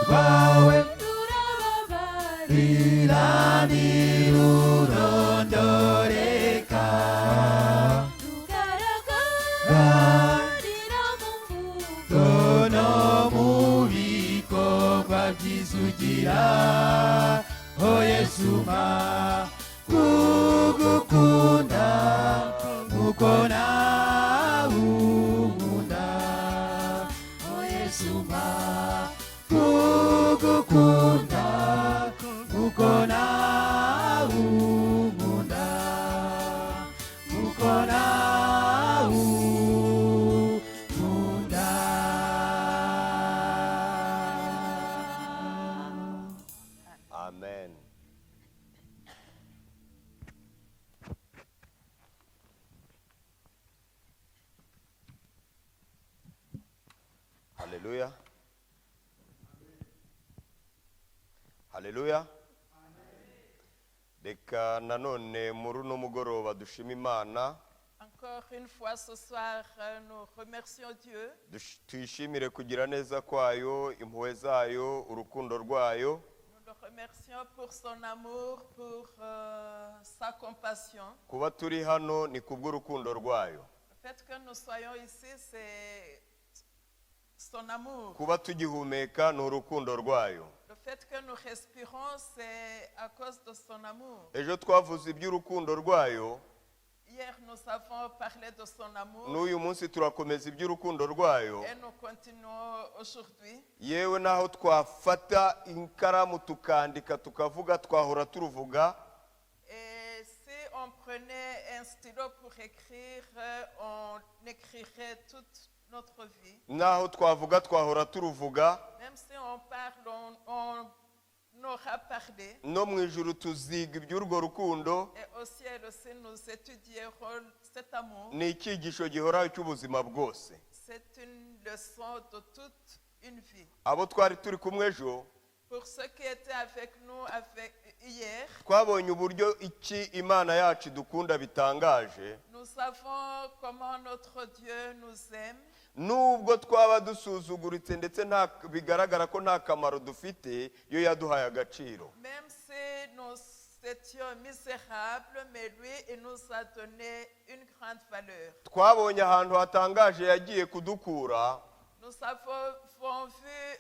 rwawe rirarurondoreka no mu bikorwa by'isugira o Yesu ma kugukunda uko nawe unkunda o Yesu ma kugukunda uko nawe unkunda uko nawe unkunda. Amen. Haleluya. Haleluya. Reka nanone muri uno mugoroba dushima Imana. Encore une fois ce soir, nous remercions Dieu. Tuyishimire kugira neza kwayo, impuhwe zayo, urukundo rwayo. Nous le remercions pour son amour, pour sa compassion. Kuba turi hano ni kubw'urukundo rwayo. Le fait que nous soyons ici, c'est son amour. Kuba tugihumeka ni urukundo rwayo. Le fait que nous respirons, c'est à cause de son amour. Ejo twavuze iby'urukundo rwayo. Hier, nous avons parlé de son amour. N'uyu munsi turakomeza iby'urukundo rwayo. Et nous continuons aujourd'hui. Yewe naho twafata inkaramu tukandika tukavuga twahora turuvuga. Et si on prenait un stylo pour écrire, on écrirait toute notre vie. Naho twavuga twahora turuvuga. Même si on parle, on aura parlé. No mu ijuru tuziga iby'urwo rukundo. Et au ciel aussi, nous étudierons cet amour. Ni icyigisho gihoraho cy'ubuzima bwose. C'est une leçon de toute une vie. Abo twari turi kumwe ejo. Pour ceux qui étaient avec nous hier, twabonye uburyo iki Imana yacu dukunda bitangaje. nous savons comment notre Dieu nous aime. Nubwo twaba dusuzuguritse ndetse nta bigaragara ko nta kamaro dufite, yo yaduhaye agaciro. Même si nous étions misérables, mais lui, il nous a donné une grande valeur. Twabonye ahantu hatangaje yagiye kudukura. Nous avons vu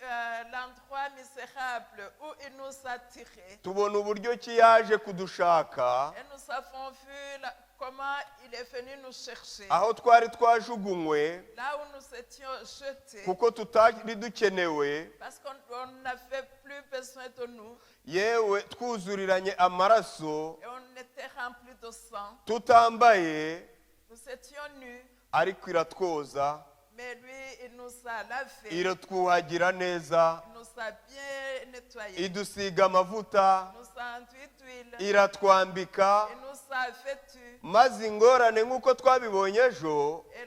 l'endroit misérable où il nous a tirés. Tubona uburyo ki yaje kudushaka. Et nous avons vu comment il est venu nous chercher. Aho twari twajugunywe. Là où nous étions jetés. Kuko tutari dukenewe. Parce qu'on n'avait plus besoin de nous. Yewe twuzuriranye amaraso. Et on était remplis de sang. Tutambaye. Nous étions nus. Ariko iratwoza. Mais lui, il nous a lavé. Iratwuhagira neza. Il nous a bien nettoyés. Idusiga amavuta. Il nous a enduit d'huile. Iratwambika. Il nous a vêtus. Maze ingorane nk'uko twabibonye ejo. Et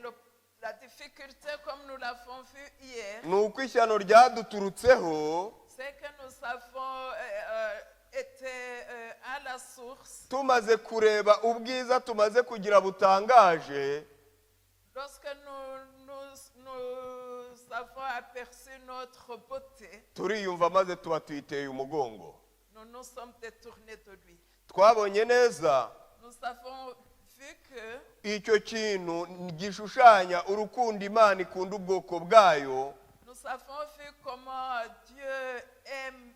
la difficulté, comme nous l'avons vu hier, ni uko ishyano ryaduturutseho. c'est que nous avons été à la source. Tumaze kureba ubwiza tumaze kugira butangaje. Lorsque nous avons aperçu notre beauté, turiyumva maze tuba tuyiteye umugongo. nous nous sommes détournés de lui. Twabonye neza. Nous avons vu que icyo kintu gishushanya urukundo Imana ikunda ubwoko bwayo. nous avons vu comment Dieu aime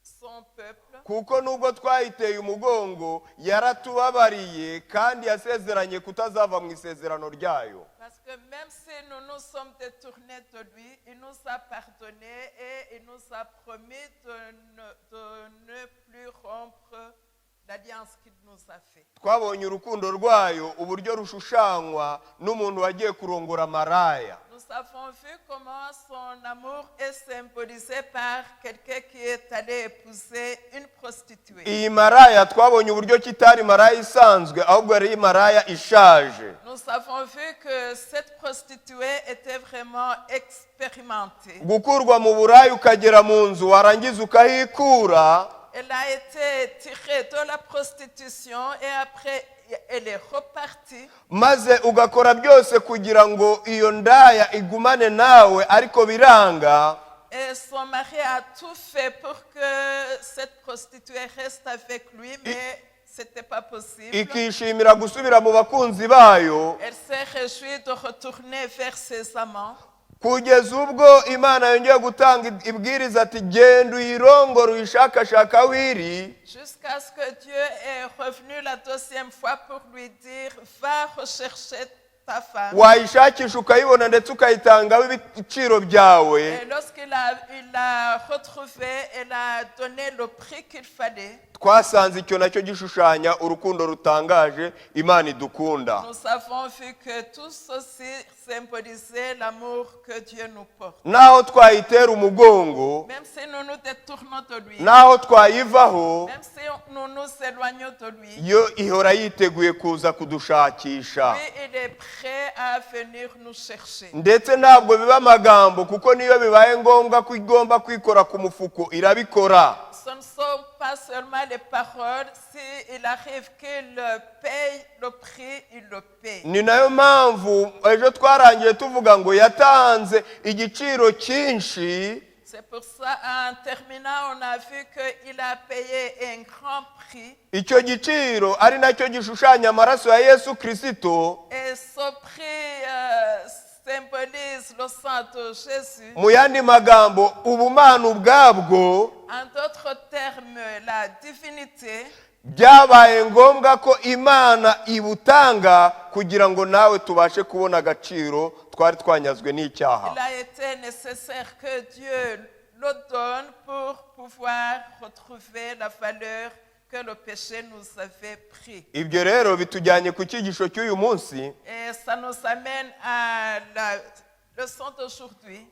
son peuple. Kuko nubwo twayiteye umugongo yaratubabariye kandi yasezeranye kutazava mu isezerano ryayo. Parce que même si nous nous sommes détournés de lui, il nous a pardonné et il nous a promis de ne plus rompre l'alliance qu'il nous a fait. Twabonye urukundo rwayo uburyo rushushanywa n'umuntu wagiye kurongora maraya. Nous avons vu comment son amour est symbolisé par quelqu'un qui est allé épouser une prostituée. Iyi maraya twabonye uburyo kitari maraya isanzwe ahubwo ari maraya ishaje. Nous avons vu que cette prostituée était vraiment expérimentée. Gukurwa mu buraya ukagera mu nzu warangiza ukahikura. Elle a été tirée de la prostitution et après elle est repartie. Maze ugakora byose kugira ngo iyo ndaya igumane nawe ariko biranga. Et son mari a tout fait pour que cette prostituée reste avec lui, mais ce n'était pas possible. ikishimira gusubira mu bakunzi bayo Elle s'est réjouie de retourner vers ses amants. kugeza ubwo Imana yongeye gutanga ibwiriza ati genda uyirongore uyishakashaka wiri, Jusqu'à ce que Dieu est revenu la deuxième fois pour lui dire, va rechercher ta femme. wayishakisha ukayibona ndetse ukayitangaho ibiciro byawe. Et lorsqu'il l'a retrouvée, elle a donné le prix qu'il fallait. Twasanze icyo nacyo gishushanya urukundo rutangaje Imana idukunda. Nous avons vu que tout ceci symbolisait l'amour que Dieu nous porte. Naho twayitera umugongo, Même si nous nous détournons de lui, naho twayivaho, même si nous nous éloignons de lui, yo ihora yiteguye kuza kudushakisha. lui, il est prêt à venir nous chercher. Ndetse ntabwo biba amagambo, kuko niyo bibaye ngombwa ko igomba kwikora ku mufuko irabikora. Ce ne sont pas seulement les paroles, s'il arrive qu'il paye le prix, il le paye. Ni nayo mpamvu ejo twarangiye tuvuga ngo yatanze igiciro cyinshi. C'est pour ça, en terminant, on a vu qu'il a payé un grand prix. Icyo giciro ari nacyo gishushanya amaraso ya Yesu Kristo. Et ce prix symbolise le sang de Jésus. Mu yandi magambo ubumana ubwabwo, En d'autres termes, la divinité. byabaye ngombwa ko Imana ibutanga kugira ngo nawe tubashe kubona agaciro twari twanyazwe n'icyaha. Il a été nécessaire que Dieu le donne pour pouvoir retrouver la valeur que le péché nous avait pris. Ibyo rero bitujyanye ku cyigisho cy'uyu munsi, Et ça nous amène à la leçon d'aujourd'hui.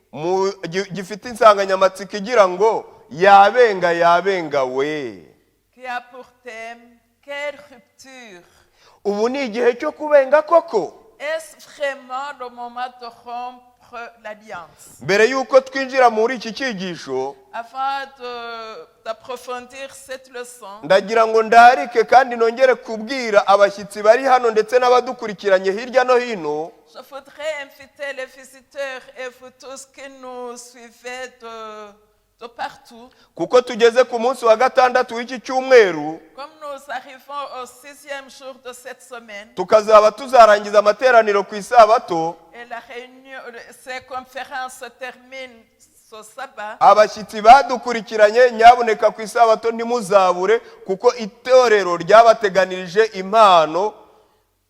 gifite insanganyamatsiko igira ngo yabenga yabenga we. Qui a pour thème, quelle rupture? Ubu ni igihe cyo kubenga koko? Est-ce vraiment le moment de rompre l'alliance? Mbere yuko twinjira muri iki cyigisho, Avant d'approfondir cette leçon, ndagira ngo ndarike kandi nongere kubwira abashyitsi bari hano ndetse n'abadukurikiranye hirya no hino. je voudrais inviter les visiteurs et vous tous qui nous suivez de partout. Kuko tugeze ku munsi wa gatandatu w'iki cyumweru, Comme nous arrivons au 6e jour de cette semaine, tukazaba tuzarangiza amateraniro ku isabato. et la réunion, ces conférences se terminent ce sabbat. Abashyitsi badukurikiranye nyabuneka ku isabato ntimuzabure, kuko itorero ryabateganirije impano.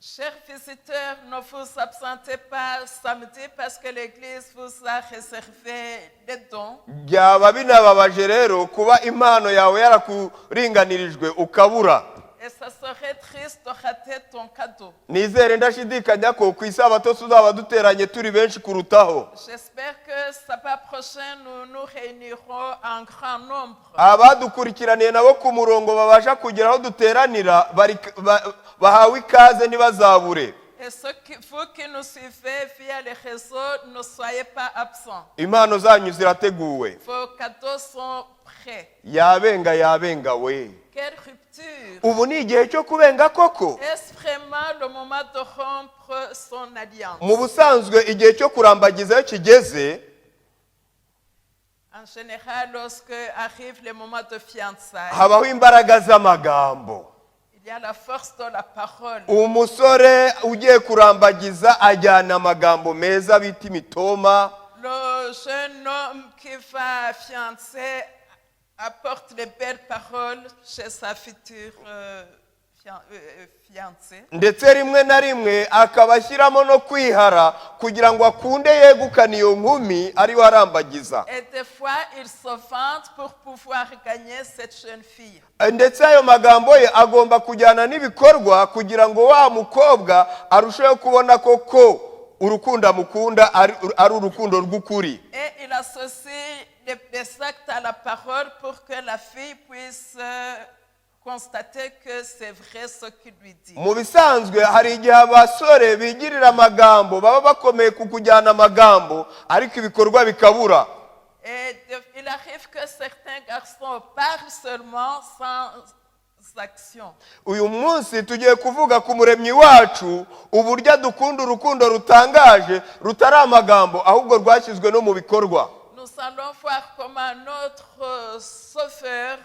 Chers visiteurs, ne vous absentez pas samedi parce que l'Église vous a réservé des dons. Byaba binababaje rero kuba impano yawe yarakuringanirijwe ukabura. Et ça serait triste de rater ton cadeau. Nizere ndashidikanya ko ku isabato tuzaba duteranye turi benshi kurutaho. J'espère que sabbat prochain nous nous réunirons en grand nombre. Abadukurikiraniye nabo ku murongo babasha kugera aho duteranira bahawe ikaze ntibazabure. Et vous qui nous suivez via les réseaux, ne soyez pas absents. Impano zanyu zirateguwe. Vos cadeaux sont prêts. Yabenga yabenga we. Quelle rupture! Ubu ni igihe cyo kubenga koko? Est-ce vraiment le moment de rompre son alliance? Mu busanzwe igihe cyo kurambagiza iyo kigeze, En général, lorsque arrivent les moments de fiançailles, habaho imbaraga z'amagambo. il y a la force de la parole. Umusore ugiye kurambagiza ajyana amagambo meza bita imitoma. Le jeune homme qui va fiancer apporte les belles paroles chez sa future fiancée. Ndetse rimwe na rimwe akaba ashyiramo no kwihara kugira ngo akunde yegukane iyo nkumi ariwe arambagiza. Et des fois, il se vante pour pouvoir gagner cette jeune fille. Ndetse ayo magambo ye agomba kujyana n'ibikorwa kugira ngo wa mukobwa arusheho kubona koko urukundo amukunda ari urukundo rw'ukuri. Et il associe des actes à la parole pour que la fille puisse constater que c'est vrai ce qu'il lui dit. Mu bisanzwe hari igihe abasore bigirira amagambo baba bakomeye ku kujyana amagambo ariko ibikorwa bikabura. Et il arrive que certains garçons parlent seulement sans action. Uyu munsi tugiye kuvuga ku muremyi wacu uburyo dukunda urukundo rutangaje rutari amagambo ahubwo rwashyizwe no mu bikorwa. nous allons voir comment notre Sauveur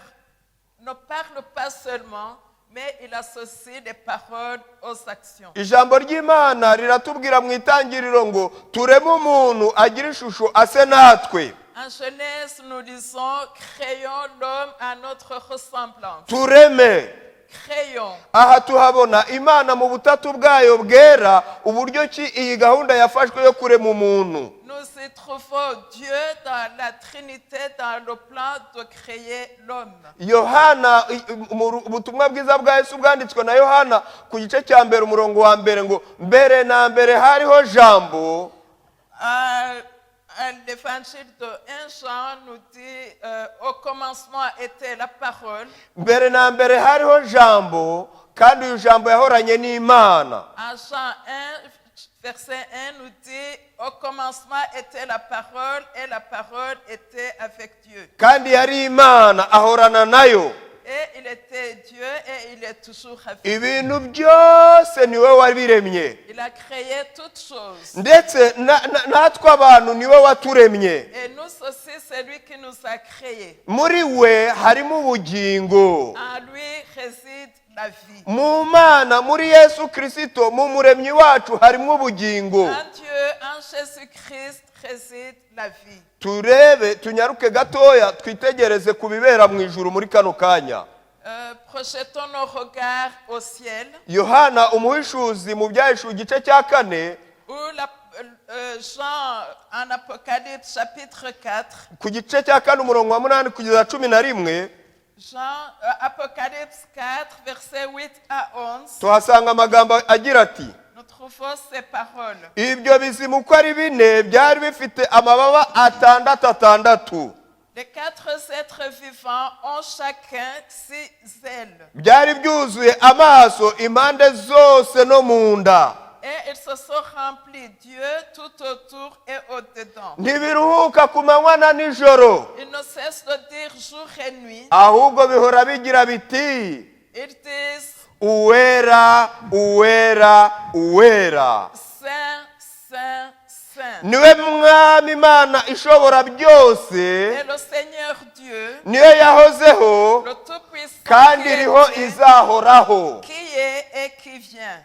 ne parle pas seulement, mais il associe les paroles aux actions. ijambo ry'Imana riratubwira mu itangiriro ngo tureme umuntu agira ishusho ase natwe. En Genèse, nous disons, créons l'homme à notre ressemblance. Tureme. Créons. Aha tuhabona Imana mu butatu bwayo bwera uburyo ki iyi gahunda yafashwe yo kurema umuntu. Nous y trouvons Dieu dans la Trinité, dans le plan de créer l'homme. Yohana mu butumwa bwiza bwa Yesu bwanditswe na Yohana ku gice cya mbere umurongo wa mbere ngo mbere na mbere hariho jambo. L'évangile de 1 Jean nous dit au commencement était la parole. Mbere na mbere hariho jambo kandi uyu jambo yahoranye n'Imana. En Jean 1 verset 1 nous dit au commencement était la parole et la parole était avec Dieu. Kandi yari Imana ahorana nayo. Et il était Dieu et il est toujours avec Ibintu byose niwe wabiremye. Il a créé toutes choses. Ndetse natwe abantu niwe waturemye. Et nous aussi, c'est lui qui nous a créés. Muri we harimo ubugingo. En lui réside la vie. Mu Mana muri Yesu Kristo mu muremyi wacu harimo ubugingo. En Dieu, en Jésus-Christ réside la vie. Turebe tunyaruke gatoya twitegereze kubibera mu ijuru muri kano kanya. Projetons nos regards au ciel. Yohana umuhishuzi mu byahishuwe igice cya 4 Ou Jean en Apocalypse chapitre 4. ku gice cya 4 umurongo wa 8 kugeza 11. Jean Apocalypse 4 verset 8 à 11. Tuhasanga amagambo agira ati Nous trouvons ces paroles. ibyo bizimu uko ari bine byari bifite amababa atandatu. Les 4 êtres vivants ont chacun 6 ailes. Byari byuzuye amaso impande zose no mu nda. Et ils se sont remplis Dieu tout autour et au-dedans. Ntibiruhuka ku manywa na nijoro. Ils ne cessent de dire jour et nuit. Ahubwo bihora bigira biti Ils disent uwera uwera uwera. Saint, Saint, Saint. Niwe mwami Imana ishobora byose. Et le Seigneur Dieu, Niyo yahozeho le Tout-Puissant, kandi qui iriho était, izahoraho. qui est et qui vient.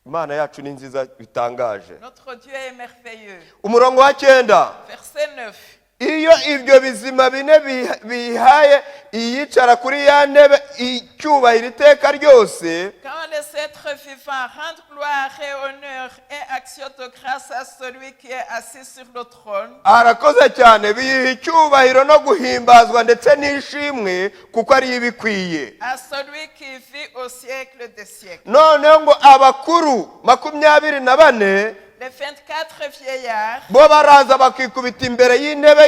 Imana yacu ni nziza bitangaje. Notre Dieu est merveilleux. Umurongo wa 9. Verset 9. Iyo ibyo bizima bine bihaye iyicara kuri ya ntebe icyubahiro iteka ryose. Quand les êtres vivants rendent gloire et honneur et action de grâce à celui qui est assis sur le trône, Arakoze cyane biyiha icyubahiro no guhimbazwa ndetse n'ishimwe kuko ari ibikwiye. à celui qui vit au siècle des siècles. Noneho ngo abakuru 24 Les 24 vieillards bo baraza bakikubita imbere y'intebe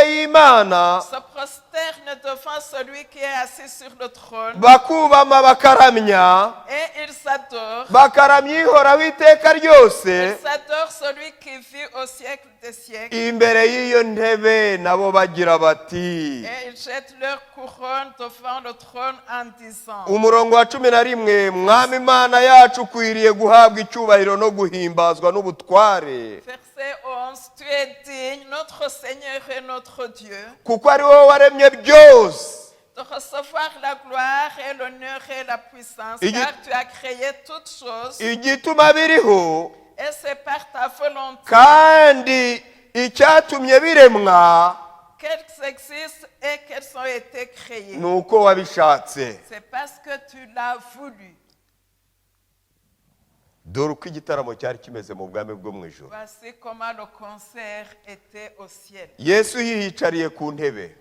y'Imana se prosternent devant celui qui est assis sur le trône bakubama bakaramya et ils adorent. bakaramya ihoraho iteka ryose. Ils adorent celui qui vit au siècle des siècles Imbere y'iyo ntebe nabo bagira bati. et ils jettent leur couronne devant le trône en disant Umurongo wa 11 mwami Imana yacu ukwiriye guhabwa icyubahiro no guhimbazwa n'ubutware. Verset 11, tu es digne, notre Seigneur et notre Dieu, Kuko ari wowe waremye byose. de recevoir la gloire et l'honneur et la puissance, Et car tu as créé toutes choses Igituma biriho et c'est par ta volonté kandi icyatumye biremwa qu'elles existent et qu'elles ont été créées. nuko wabishatse. C'est parce que tu l'as voulu. Dore uko igitaramo cyari kimeze mu bwami bwo mu ijuru. Voici comment le concert était au ciel. Yesu yiyicariye ku ntebe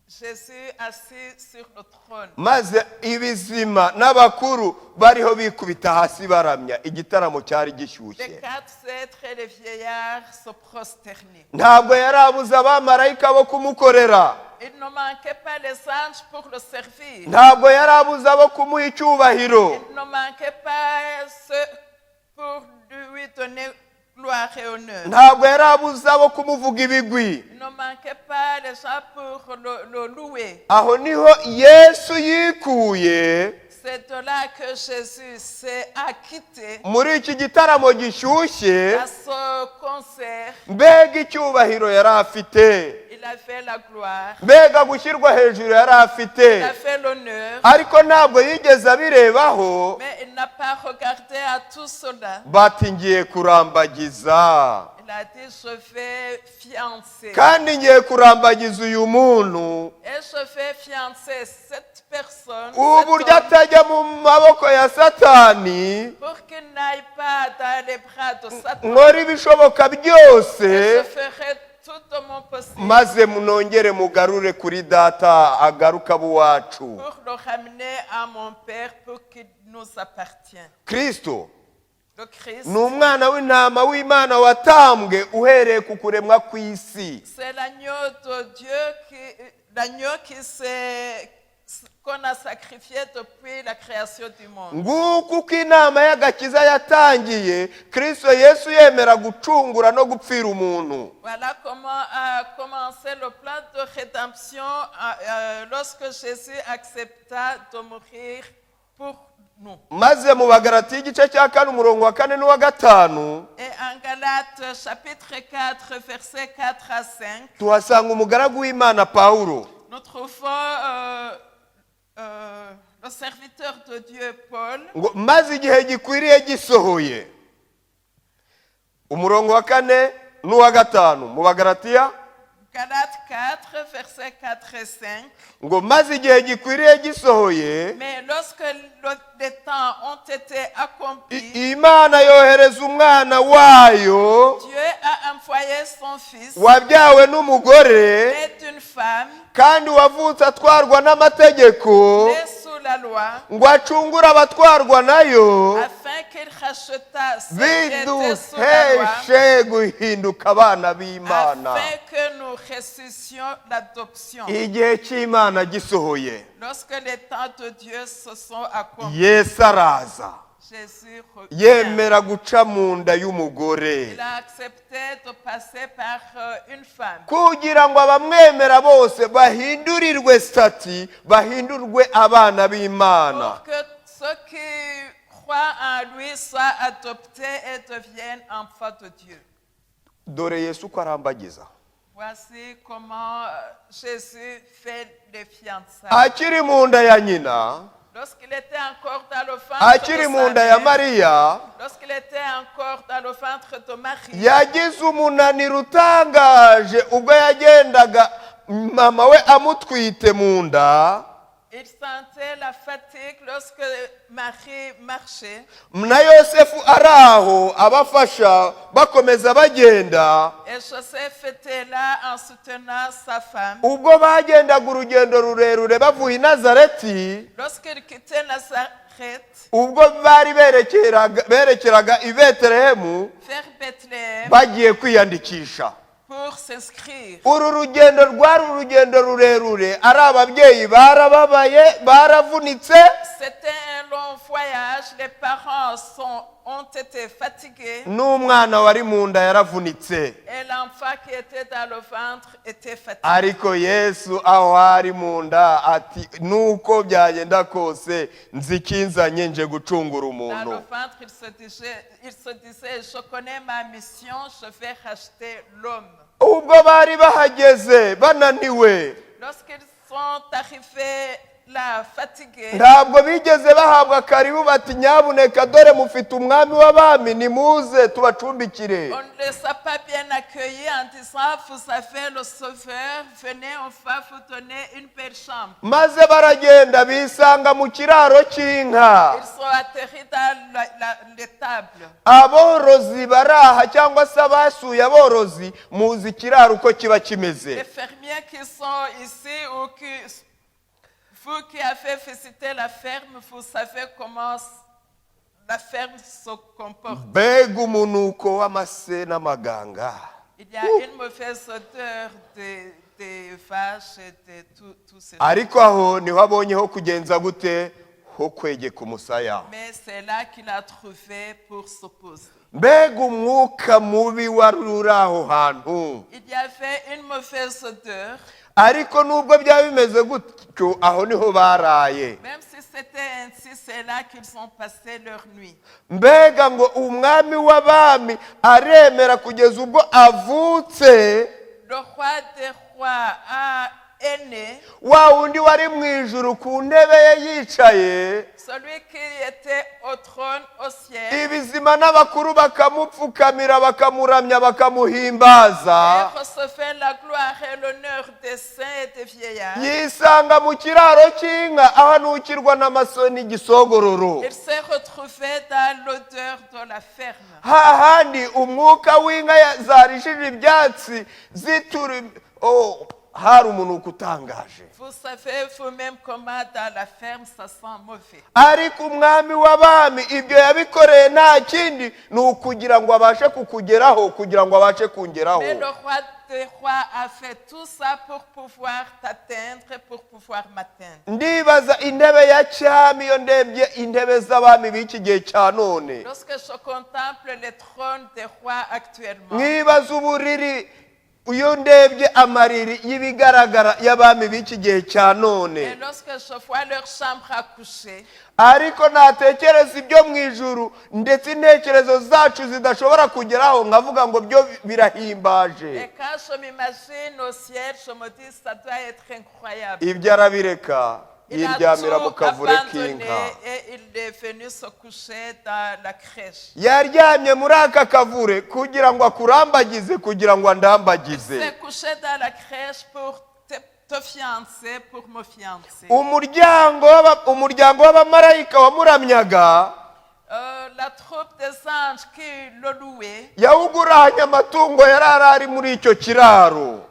Jésus assis sur le trône. maze ibizima n'abakuru bariho bikubita hasi baramya. Igitaramo cyari Les gishyushye. 4 êtres et les vieillards se prosternaient. Ntabwo yari abuze abamarayika bo kumukorera. Il ne manquait pas les anges pour le servir. Ntabwo yari abuze abo kumuha icyubahiro. Il ne manquait pas ceux pour lui donner gloire et honneur. Ntabwo yari abuze abo kumuvuga ibigwi. Il ne manquait pas les gens pour le louer. Aho niho Yesu yikuye C'est C'est de là que Jésus s'est acquitté muri iki gitaramo gishyushye. à ce concert. Mbega icyubahiro yari afite, Il a fait la gloire, mbega gushyirwa hejuru yari il afite. a fait l'honneur, Ariko ntabwo yigeze abirebaho mais il n'a pas regardé à tout cela. bati ngiye kurambagiza, Il a dit, je vais fiancer. kandi ngiye kurambagiza uyu muntu Et je vais fiancer cette personne uburyo cet homme, atajya mu maboko ya Satani. pour qu'il n'aille pas dans les bras de Satan. Nkora ibishoboka Et byose je ferai tout de mon possible maze munongere mugarure kuri data agaruka abuwacu. pour le ramener à mon Père, pour qu'il nous appartienne. Kristo Le Christ, ni umwana w'intama w'Imana watambwe uhereye ku kuremwa kw'isi. c'est l'agneau de Dieu qu'on a sacrifié depuis la création du monde. Nguko uko inama y'agakiza yatangiye, Kristo Yesu yemera gucungura no gupfira umuntu. Voilà comment a commencé le plan de rédemption lorsque Jésus accepta de mourir pour nous. Maze mu Bagalatiya igice cya 4 umurongo wa 4 n'uwa 5 Et en Galates chapitre 4 versets 4 à 5, tuhasanga umugaragu w'Imana Pawulo. nous trouvons le serviteur de Dieu Paul. Ngo maze igihe gikwiriye gisohoye, umurongo wa 4 n'uwa 5 mu Bagalatiya. Galates 4 versets 4 et 5. Ngo maze igihe gikwiriye gisohoye, Mais lorsque les temps ont été accomplis, Imana yohereza umwana wayo Dieu a envoyé son fils, wabyawe n'umugore né d'une femme, kandi wavutse atwarwa n'amategeko, né sous la loi, ngo acungure abatwarwa nayo, afin qu'il racheta ceux qui étaient sous la loi, biduheshe guhinduka abana b'Imana. afin que nous ressuscitions l'adoption. Igihe cy'Imana gisohoye, Lorsque les temps de Dieu se sont accomplis, Yesu araza Jésus revient. yemera guca mu nda y'umugore Il a accepté de passer par une femme, kugira ngo abamwemera bose bahindurirwe stati, bahindurwe abana b'Imana. pour que ceux qui croient en lui soient adoptés et deviennent enfants de Dieu. Dore Yesu uko arambagiza. Voici comment Jésus fait les fiançailles. Akiri mu nda ya nyina, Lorsqu'il était encore dans le ventre akiri mu de nda sa ya mère, Mariya, lorsqu'il était encore dans le ventre de Marie, yagize umunaniro utangaje ubwo yagendaga mama we amutwite mu nda. il sentait la fatigue lorsque Marie marchait. Na Yosefu ari aho abafasha bakomeza bagenda. Et Joseph était là en soutenant sa femme. Ubwo bagendaga urugendo rurerure bavuye i Nazareti, Lorsqu'il quittait Nazareth ubwo bari berekeraga i Betelehemu vers Bethléem bagiye kwiyandikisha. pour s'inscrire. Uru rugendo rwari urugendo rurerure, ari ababyeyi barababaye, baravunitse. C'était un long voyage. Les parents ont été fatigués. N'umwana wari mu nda yaravunitse. Et l'enfant qui était dans le ventre était fatigué. Ariko Yesu aho ari mu nda ati nuko byagenda kose nzikinzanye nje gucungura Dans umuntu. le ventre, il se disait, je connais ma mission, je vais racheter l'homme. Ubwo bari bahageze bananiwe, Lorsqu'ils sont arrivés là, fatigués, ntabwo bigeze bahabwa karibu bati nyabuneka dore mufite umwami w'abami nimuze tubacumbikire. on ne les a pas bien accueillis en disant, vous avez le sauveur, venez, on va vous donner une belle chambre. Maze baragenda bisanga mu kiraro cy'inka. Ils sont atterris dans l'étable. Aborozi baraha cyangwa se abasuye aborozi muzi ikiraro uko kiba kimeze. Les fermiers qui sont ici ou vous qui avez visité la ferme, vous savez comment la ferme se comporte. Mbega umunuko w'amase n'amaganga. Il y a une mauvaise odeur des vaches et de tout cela. Ariko aho niho abonye ho kugenza gute ho kwegeka umusaya. Mais c'est là qu'il a trouvé pour s'opposer. Mbega umwuka mubi wari uri aho hantu. Il y avait une mauvaise odeur. Ariko nubwo byaba bimeze gutyo aho niho baraye. Même si c'était ainsi, c'est là qu'ils ont passé leur nuit. mbega ngo umwami w'abami aremera kugeza ubwo avutse, Le roi des rois est né, wa wundi wari mu ijuru ku ntebe ye yicaye, celui qui était au trône au ciel, ibizima n'abakuru bakamupfukamira bakamuramya bakamuhimbaza, et recevait la gloire et l'honneur des saints et des vieillards. yisanga mu kiraro cy'inka ahanukirwa n'amasoni igisogororo. Il s'est retrouvé dans l'odeur de la ferme. hahandi umwuka w'inka zarishije ibyatsi zitura, hari umunuko utangaje. Vous savez vous-même comment dans la ferme ça sent mauvais. ariko umwami w'abami ibyo yabikoreye nta kindi ni ukugira ngo abashe kukugeraho, kugira ngo abashe kungeraho. Mais le roi des rois a fait tout ça pour pouvoir t'atteindre, pour pouvoir m'atteindre. ndibaza intebe ya cyami, iyo ndebye intebe z'abami b'iki gihe cya none, Lorsque je contemple les trônes des rois actuellement, mwibaza uburiri, iyo ndebye amariri y'ibigaragara y'abami b'iki gihe cya none, et lorsque je vois leur chambre à coucher, ariko natekereza ibyo mu ijuru ndetse intekerezo zacu zidashobora kugeraho, nkavuga ngo byo birahimbaje. et quand je m'imagine au ciel, je me dis ça doit être incroyable. ibyo arabireka Il a yiryamira mu tout kavure abandonné k'inka. et il est venu se coucher dans la crèche. yaryamye muri aka kavure kugira ngo akurambagize, kugira ngo andambagize. s'est couché dans la crèche pour te fiancer, pour me fiancer. umuryango w'abamarayika wamuramyaga La troupe des anges qui le louait, yawuguranye amatungo yari ari muri icyo kiraro.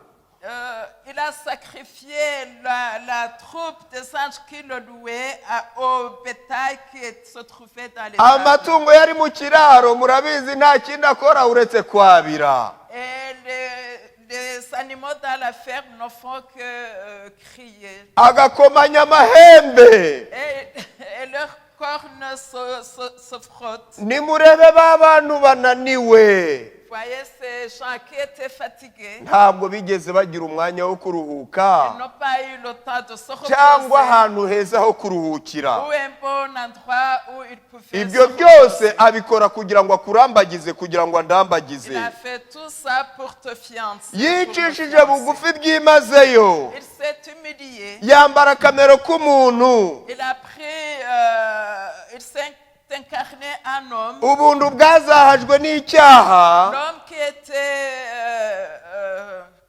il a sacrifié la troupe des anges qui le louait au bétail qui se trouvait dans les tables. amatungo yari mu kiraro, murabizi nta kindi akora uretse kwabira. Et les animaux dans la ferme ne font que crier. agakomanya amahembe. Et leurs cornes se frottent. nimurebe ba bantu bananiwe, Vous voyez ces gens qui étaient fatigués. ntabwo bigeze bagira umwanya wo kuruhuka Ils n'ont pas eu le temps de se cyangwa reposer. ahantu heza ho kuruhukira. Ou un bon endroit où ils pouvaient ibyo se byose reposer. abikora kugira ngo akurambagize, kugira ngo andambagize. Il a fait tout ça pour te fiancer. yicishije pour me bugufi fiancer. byimazeyo, Il s'est humilié. yambara akamero k'umuntu. Il a pris, il s'est incarné en homme. ubuntu bwazahajwe n'icyaha, L'homme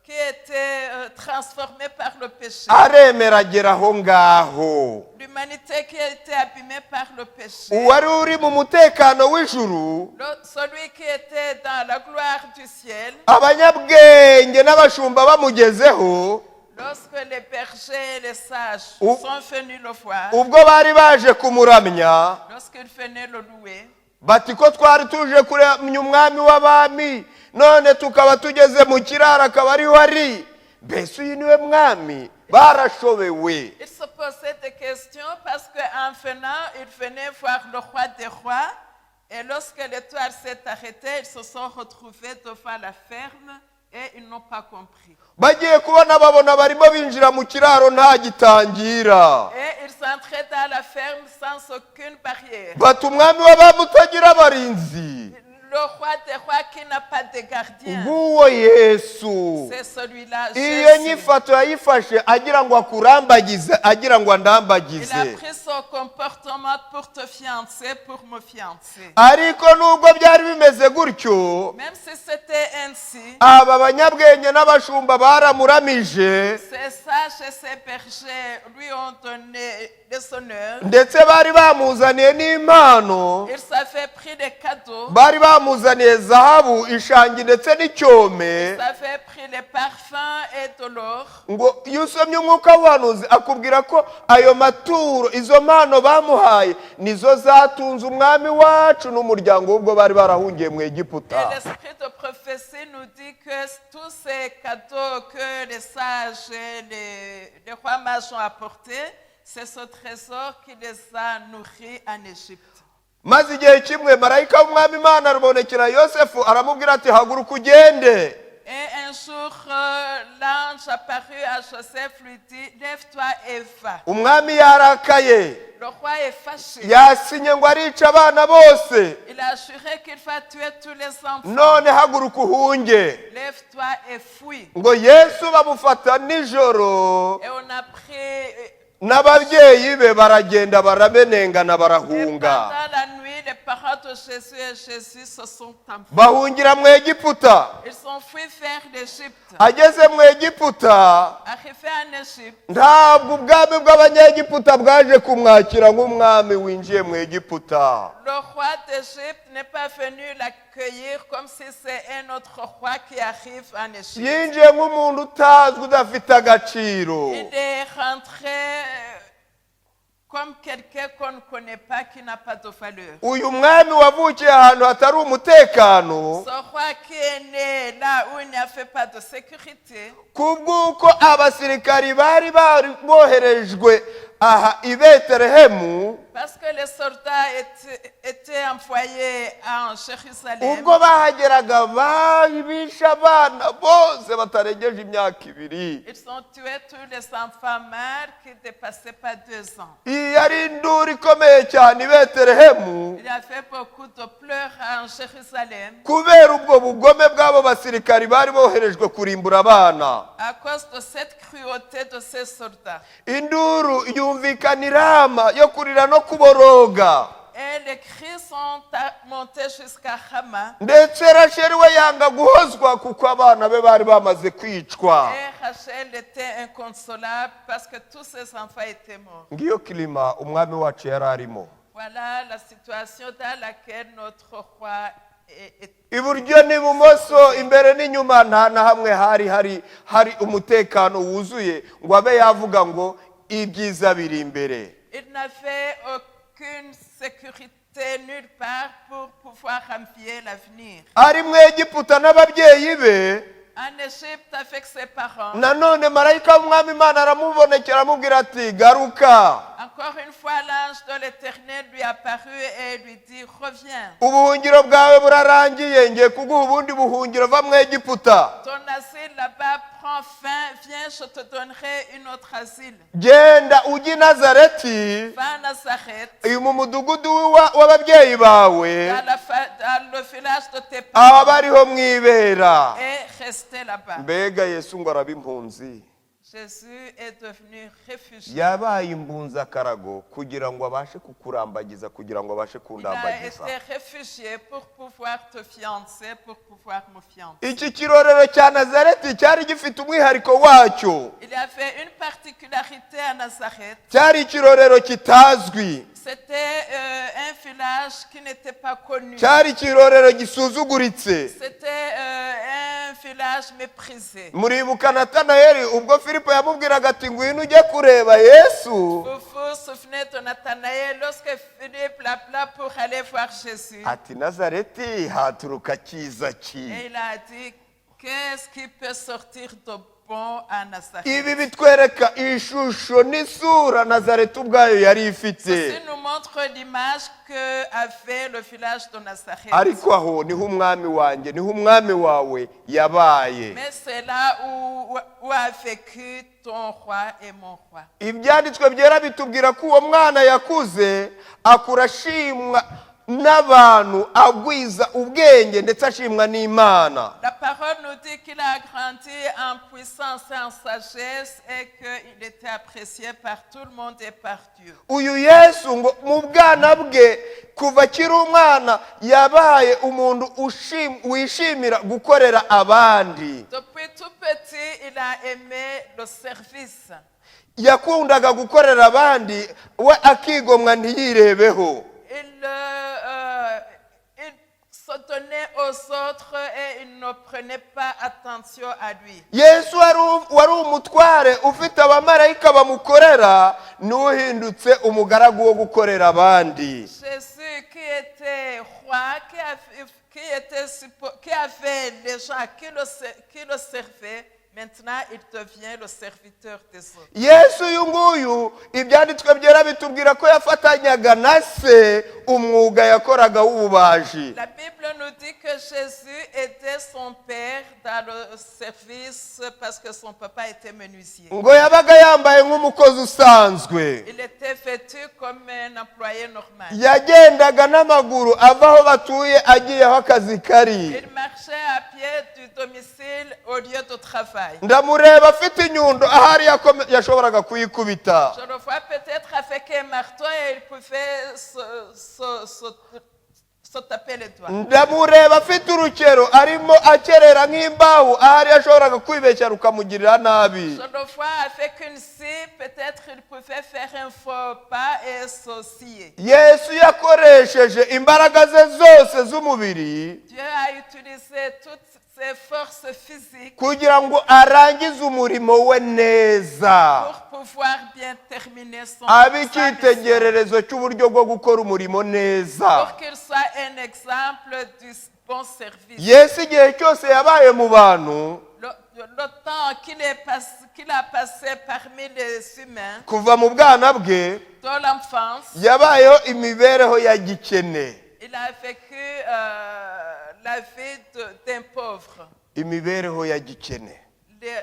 qui était transformé par le péché. aremera agera aho ngaho. L'humanité qui a été abîmée par le péché. uwari uri mu mutekano w'ijuru, Celui qui était dans la gloire du ciel. abanyabwenge n'abashumba bamugezeho, Lorsque les bergers et les sages Ou- sont venus le voir, ubwo bari baje kumuramya, lorsqu'ils venaient le louer, bati ko twari tuje kuramya umwami w'abami, none tukaba tugeze mu kiraro akaba ariho ari, mbese uyu niwe mwami? barashobewe. ils se posaient des questions parce qu'en venant, ils venaient voir le roi des rois. Et lorsque l'étoile s'est arrêtée, ils se sont retrouvés devant la ferme et ils n'ont pas compris. bagiye kubona babona barimo binjira mu kiraro nta gitangira, Et ils entraient dans la ferme sans aucune barrière. bati umwami w'abami utagira abarinzi, Le roi des rois qui n'a pas de gardien, nguwo Yesu. c'est celui-là, iyo Jésus. nyifato yayifashe agira ngo akurambagize, agira ngo Il a andambagize. pris son comportement pour te fiancer, pour me fiancer. ariko nubwo byari bimeze gutyo, Même si c'était ainsi, aba banyabwenge n'abashumba baramuramije, ces sages et ces bergers lui ont donné des honneurs. ndetse bari bamuzaniye n'impano. Ils avaient pris des cadeaux. bari bamuzaniye zahabu, ishangi ndetse n'icyome. Ils avaient pris les parfums et de l'or. ngo iyo usomye umwuka w'ubuhanuzi akubwira ko ayo maturo, izo mpano bamuhaye nizo zatunze umwami wacu n'umuryango w'ubwo bari barahungiye mu Et Egiputa. l'esprit de prophétie nous dit que tous ces cadeaux que les sages et les rois mages ont apportés, c'est ce trésor qui les a nourris en Égypte. maze igihe kimwe marayika w'umwami Imana arabonekera Yosefu aramubwira ati haguruka ugende. Et un jour, l'ange apparut à Joseph, lui dit, lève-toi et va. umwami yarakaye Le roi est fâché. yasinye ngo arica abana bose, Il a juré qu'il va tuer tous les enfants. none haguruka uhunge. Lève-toi et fuis. ngo Yesu bamufata nijoro, Et on a pris... n'ababyeyi be baragenda baramenengana Et barahunga, pendant la nuit, les parents de Jésus et Jésus se sont enfuis. bahungira mu Egiputa. Ils sont fuis vers l'Égypte. ageze mu Egiputa, Arrivés en Égypte, ntabwo ubwami bw'abanyegiputa bwaje kumwakira nk'umwami winjiye mu Egiputa. le roi d'Égypte n'est pas venu l'accueillir comme si c'est un autre roi qui arrive en Égypte. yinjiye nk'umuntu utazwi udafite agaciro. Il est rentré comme quelqu'un qu'on ne connaît pas, qui n'a pas de valeur. uyu mwami wavukiye ahantu hatari umutekano, Ce roi qui est né là où il n'y avait pas de sécurité, kubw'uko abasirikari bari boherejwe aha i Betelehemu, parce que les soldats étaient envoyés en Jérusalem. ubwo bahageraga bishe abana bose batarengeje imyaka 2. Ils ont tué tous les enfants mâles qui ne dépassaient pas 2 ans. iyi yari induru ikomeye cyane i Betelehemu, Il y avait beaucoup de pleurs en Jérusalem kubera ubwo bugome bw'abo basirikari bari boherejwe kurimbura abana. à cause de cette cruauté de ces soldats. Induru yumvikana i Rama yo kurira no kuboroga, Et les cris sont montés jusqu'à Rama. ndetse Rasheli we yanga guhozwa kuko abana be bari bamaze kwicwa. Et Rachel était inconsolable parce que tous ses enfants étaient morts. ngiyo kilima umwami wacu yari arimo. Voilà la situation dans laquelle notre roi est. iburyo n'ibumoso, imbere n'inyuma, nta na hamwe hari umutekano wuzuye ngo abe yavuga ngo ibyiza biri imbere. Il n'avait aucune sécurité nulle part pour pouvoir envier l'avenir. ari mu Egiputa n'ababyeyi be, En Égypte avec ses parents. nanone marayika w'umwami Imana aramubonekera aramubwira ati garuka, Encore une fois, l'ange de l'Éternel lui apparut et lui dit, reviens. ubuhungiro bwawe burarangiye, ngiye kuguha ubundi buhungiro, va mu Egiputa. Ton asile là-bas prend fin, viens, je te donnerai une autre asile. genda ujye i Nazareti, Va à Nazareth, uyu mu mudugudu w'ababyeyi bawe, dans le village de tes aba parents, bariho mwibera. et restez là-bas. mbega Yesu ngo araba impunzi, Jésus est devenu réfugié. yabaye imbunzakarago kugira ngo abashe kukurambagiza, kugira ngo abashe Il a kundambagiza. été réfugié pour pouvoir te fiancer, pour pouvoir me fiancer. iki kirorero cya Nazareti cyari gifite umwihariko wacyo, Il y avait une particularité à Nazareth. cyari ikirorero kitazwi, C'était un village qui n'était pas connu. cyari ikirorero gisuzuguritse. C'était un village méprisé. muribuka Natanayeli ubwo Filipo yamubwiraga ati ngwino ujye kureba Yesu, Vous vous souvenez de Nathanaël lorsque Philippe l'appela pour aller voir Jésus. ati Nazareti haturuka kiza ki. Et il a dit, qu'est-ce qui peut sortir de bon à Nazareth? ibi bitwereka ishusho n'isura Nazareti ubwayo yari ifite. Ceci nous montre l'image que avait le village de Nazareth. ariko aho niho umwami wanjye, niho umwami wawe yabaye. Mais c'est là où a vécu ton roi et mon roi. ibyanditswe byera bitubwira ko uwo mwana yakuze akura ashimwa n'abantu, agwiza ubwenge ndetse ashimwa n'Imana. La parole nous dit qu'il a grandi en puissance et en sagesse et qu'il était apprécié par tout le monde et par Dieu. uyu Yesu ngo mu bwana bwe kuva akiri umwana yabaye umuntu wishimira gukorera abandi. Depuis tout petit, il a aimé le service. yakundaga gukorera abandi, we akigomwa ntiyirebeho. Il se donnait aux autres et il ne prenait pas attention à lui. Yesu wari umutware ufite abamarayika bamukorera, n'uhindutse umugaragu wo gukorera abandi. Jésus qui était roi, qui avait les gens qui le servaient, Maintenant, il devient le serviteur des autres. yesu uyu nguyu ibyanditswe byera bitubwira ko yafatanyaga na se umwuga yakoraga w'ububaji. La Bible nous dit que Jésus aidait son père dans le service parce que son papa était menuisier. ngo yabaga yambaye nk'umukozi usanzwe, Il était vêtu comme un employé normal. yagendaga n'amaguru ava aho batuye agiye aho akazi kari. Il marchait à pied du domicile au lieu de travail. ndamureba afite inyundo ahari yashoboraga kuyikubita. Je le vois peut-être avec un marteau et il pouvait se taper les doigts. ndamureba afite urukero arimo akerera nk'imbaho ahari yashoboraga kwibeshya rukamugirira nabi. Je le vois avec une scie, peut-être il pouvait faire un faux pas et se scier. yesu yakoresheje imbaraga ze zose z'umubiri Dieu a utilisé toutes ses forces physiques kugira ngo arangize umurimo we neza, pour pouvoir bien terminer sa abe mission. icyitegererezo cy'uburyo bwo gukora umurimo neza. Pour qu'il soit un exemple du bon service. yesu igihe cyose yabaye mu bantu, Le temps qu'il a passé parmi les humains, kuva mu bwana bwe de l'enfance, yabayeho imibereho ya gikene, il a vécu la vie d'un pauvre, imibereho ya gikene.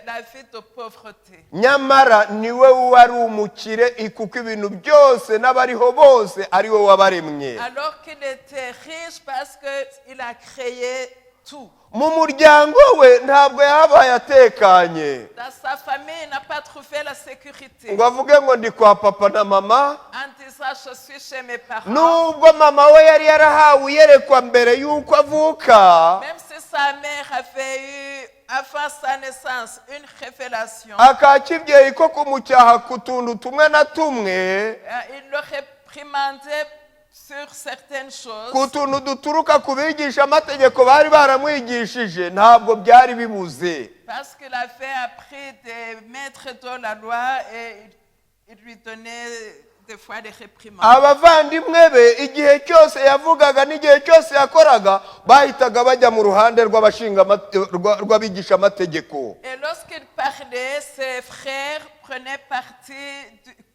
la vie de pauvreté. nyamara niwe wari umukire kuko ibintu byose n'abariho bose ari we wabaremye. Alors qu'il était riche parce qu'il a créé tout. mu muryango we ntabwo yabaye atekanye Dans sa famille, il n'a pas trouvé la sécurité. ngo avuge ngo ndi kwa papa na mama, En disant, je suis chez mes parents. nubwo mama we yari yarahawe iyerekwa mbere y'uko avuka, Même si sa mère avait eu, avant sa naissance, une révélation, akakibyeyi ko kumucyaha ku tuntu tumwe na tumwe, il le réprimandait sur certaines choses. ku tuntu duturuka ku bigisha amategeko bari baramwigishije, ntabwo byari bibuze. Parce qu'il avait appris des maîtres de la loi et il lui donnait des fois des réprimandes. abavandimwe be igihe cyose yavugaga n'igihe cyose yakoraga bahitaga bajya mu ruhande rw'abigisha amategeko. Et lorsqu'il parlait, ses frères prenaient parti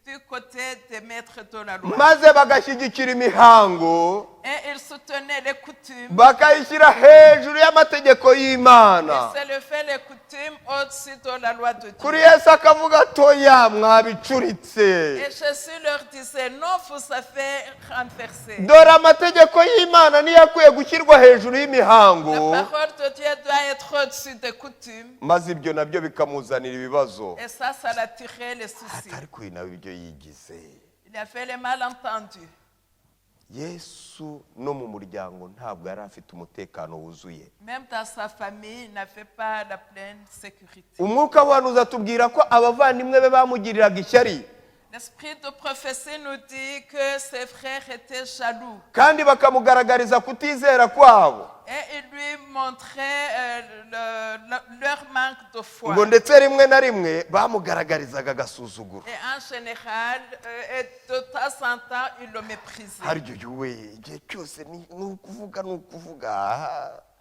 du côté des maîtres de la loi. maze bagashyigikira imihango, Et il soutenait les coutumes. bakayishyira hejuru y'amategeko y'Imana. Il s'élevait les coutumes au-dessus de la loi de Dieu. kuri Yesu akavuga atoya mwabicuritse, Et Jésus leur disait, non, vous avez renversé. dore amategeko y'Imana niyo akwiye gushyirwa hejuru y'imihango. La parole de Dieu doit être au-dessus des coutumes. maze ibyo nabyo bikamuzanira ibibazo. Et ça l'attirait les soucis. ariko uyu nawe ibyo yigize. Il y avait les malentendus. Yesu no mu muryango ntabwo yari afite umutekano wuzuye. Même dans sa famille, il n'avait pas la pleine sécurité. umwuka w'abantu uzatubwira ko abavandimwe be bamugiriraga ishyari, L'esprit de prophétie nous dit que ses frères étaient jaloux. kandi bakamugaragariza kutizera kwabo, Et il lui montrait leur manque de foi. ngo ndetse rimwe na rimwe bamugaragarizaga agasuzuguro. Et en général, et de temps en temps, il le méprisait. hari igihe we igihe cyose ni ukuvuga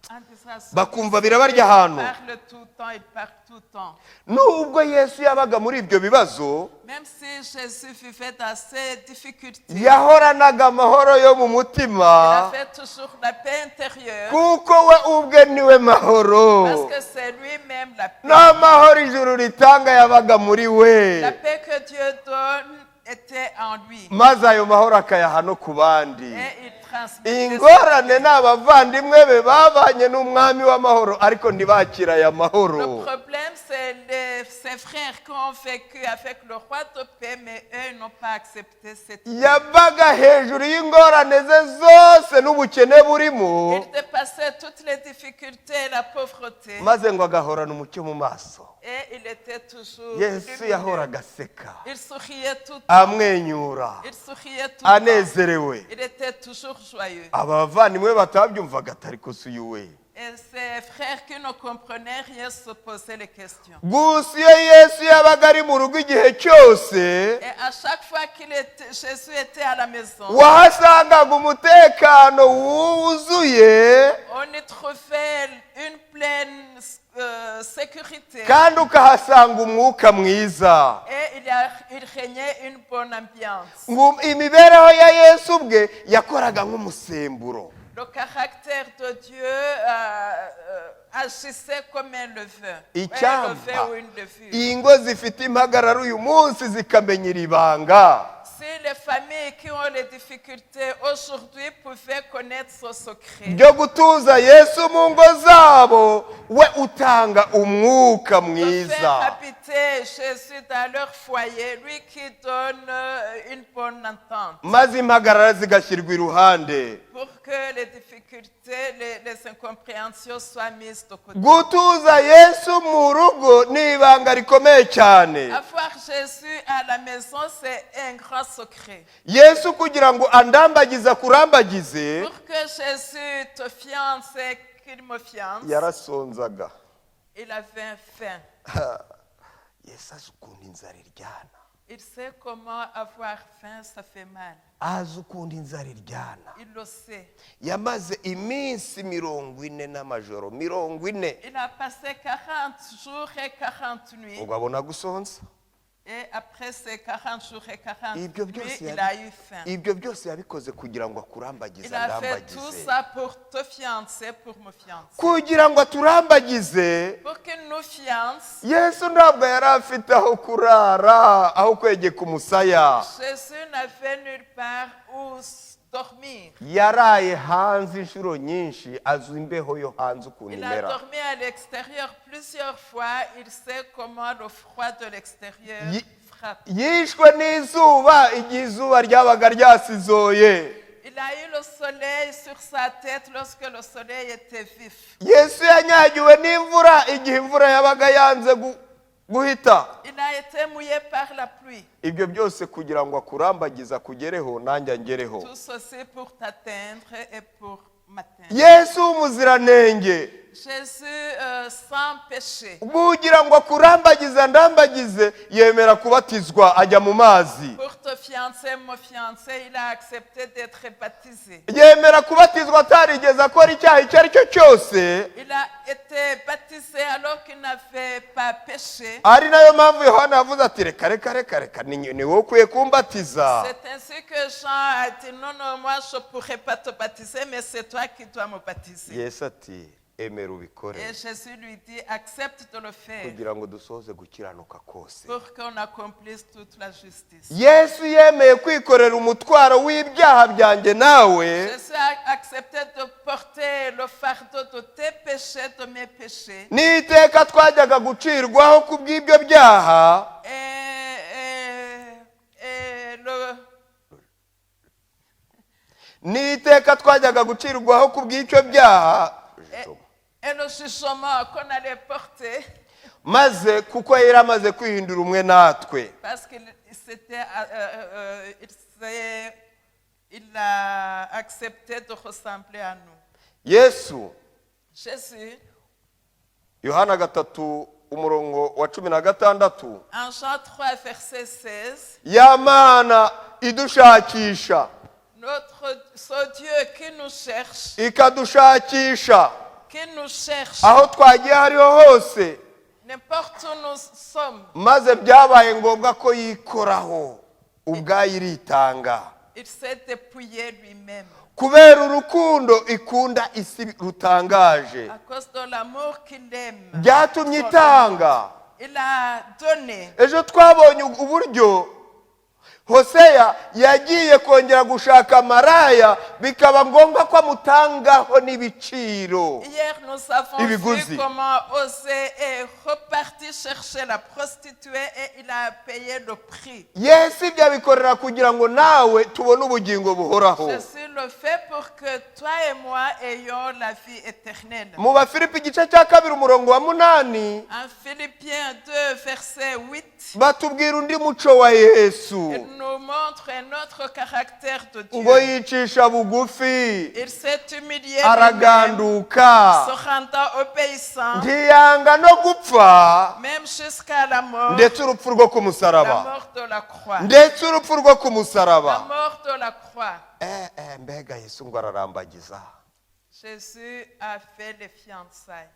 En disant, bakumva birabarya ahantu. il parle tout le temps, il parle tout le temps. nubwo Yesu yabaga muri ibyo bibazo, Même si Jésus vivait dans ces difficultés, yahoranaga amahoro yo mu il mutima, avait toujours la paix intérieure. kuko we ubwe niwe mahoro. Parce que c'est lui-même la paix. n'amahoro ijuru ritanga yabaga muri we, La paix que Dieu donne était en lui. maze ayo mahoro akayaha no ku bandi. Et il transmettait. ingorane ni abavandimwe be babanye n'umwami w'amahoro ariko ntibakira aya Le mahoro. problème, c'est ses frères qui ont vécu avec le roi de paix, mais eux n'ont pas accepté cette paix. yabaga hejuru y'ingorane ze zose n'ubukene burimo, Il dépassait toutes les difficultés et la pauvreté. maze ngo agahorana umucyo mu maso. Et il était toujours Yesu lumineux. yahoraga aseka, Il souriait tout le temps. amwenyura, Il souriait tout le temps. anezerewe. Il était toujours joyeux. aba bavandimwe batabyumvaga atari ko si uyu we. Et ces frères qui ne comprenaient rien se posaient les questions. gusa iyo yesu yabaga ari mu rugo igihe cyose Et à chaque fois Jésus était à la maison, wahasangaga umutekano wuzuye on y trouvait une pleine sécurité kandi ukahasanga umwuka mwiza. et il régnait une bonne ambiance. Imibereho ya yesu ubwe yakoraga nk'umusemburo. Le caractère de Dieu agissait comme un levain. Un levain ou une levure. Ingo zifite impagararo uyu munsi zikamenya iri banga. Si les familles qui ont les difficultés aujourd'hui pouvaient connaître ce secret, Byo gutuza Yesu mu ngo zabo, we utanga umwuka de faire mwiza. habiter Jésus dans leur foyer, lui qui donne une bonne entente, Maze impagarara zigashyirwa iruhande. pour que les difficultés, les incompréhensions soient mises de côté. Gutuza Yesu mu rugo ni ibanga rikomeye cyane. Avoir Jésus à la maison, c'est un grand secret. Yesu kugira ngo andambagiza kurambagize, Pour que Jésus te fiance et qu'il me fiance, yarasonzaga. il avait faim. Yesu azi ukuntu inzara iryana. Il sait comment avoir faim, ça fait mal. Azi ukuntu inzara iryana. Il le sait. Yamaze iminsi 40 n'amajoro 40. Il a passé 40 jours et 40 nuits. Ubwo abona gusonza. Et après ces 40 jours et 40 Ibyo nuits, byose il a eu faim. Ibyo byose yabikoze kugira ngo akurambagize Il a fait tout andambagize. ça pour te fiancer, pour me fiancer. Kugira ngo aturambagize, Pour qu'il nous fiance, Yesu ntabwo yari afite aho kurara, aho kwegeka umusaya. Jésus n'avait nulle part où dormir. Yaraye hanze inshuro nyinshi, azi imbeho yo hanze ukuntu Il a imera. dormi à l'extérieur plusieurs fois. Il sait comment le froid de l'extérieur frappe. Yishwe n'izuba igihe izuba ryabaga ryasizoye. Il a eu le soleil sur sa tête lorsque le soleil était vif. Yesu yanyagiwe n'imvura igihe imvura yabaga yanze guhita. Il a été mouillé par la pluie. Ibyo byose kugira ngo akurambagiza kugereho nanjye angereho. Tout ceci pour t'atteindre et pour m'atteindre. Yesu umuziranenge. Jésus sans péché. Kugira ngo akurambagize ndambagize yemera kubatizwa ajya mu mazi. Pour te fiancer, me fiancer, il a accepté d'être baptisé. Yemera kubatizwa atarigeze akora icyaha icyo ari cyo cyose. Il a été baptisé alors qu'il n'avait pas péché. Ari nayo mpamvu Yohana yavuze ati reka ni wowe ukwiye kumbatiza. C'est ainsi que Jean a dit non, moi je ne pourrais pas te baptiser, mais c'est toi qui dois me baptiser. Yesu ati emera ubikore. Et Jésus lui dit accepte de le faire Kugira ngo dusoze gukiranuka kose. pour qu'on accomplisse toute la justice. Yesu yemeye kwikorera umutwaro w'ibyaha byanjye nawe. Jésus a accepté de porter le fardeau de tes péchés, de mes péchés. N'iteka twajyaga gucirwaho ku bw'ibyo byaha. N'iteka twajyaga gucirwaho ku bw'icyo byaha. Et le jugement qu'on allait porter. Maze kuko yari amaze kwihindura umwe natwe. Parce qu'il a accepté de ressembler à nous. Yesu. Jésus. Yohana 3 umurongo wa 16. En Jean 3 verset 16. Ya Mana idushakisha. Ce Dieu qui nous cherche. Ikadushakisha. Qui nous cherche. Aho twagiye hariho hose. N'importe où nous sommes. Maze byabaye ngombwa ko yikoraho ubwayo iritanga. Il s'est dépouillé lui-même. Kubera urukundo ikunda isi rutangaje. À cause de l'amour qu'il aime. Byatumye itanga. Il a donné. Ejo twabonye uburyo Hoseya yagiye kongera gushaka maraya bikaba ngombwa ko amutangaho n'ibiciro. Hier nous avons vu comment Osée est reparti chercher la prostituée et il a payé le prix. Yesu ibyo abikorera kugira ngo nawe tubone ubugingo buhoraho. Jésus le fait pour que toi et moi ayons la vie éternelle. mu bafilipi igice cya kabiri umurongo wa 8 En Philippiens 2, verset 8, batubwira undi muco wa Yesu il nous montre un autre caractère de ngo Dieu. yicisha bugufi Il s'est humilié lui-même, araganduka se rendant obéissant, ntiyanga no gupfa même jusqu'à la mort, ndetse urupfu rwo ku la musaraba mort de la croix. ndetse urupfu rwo ku La musaraba mort de la croix. mbega Yesu ngo ararambagiza Jésus a fait les fiançailles,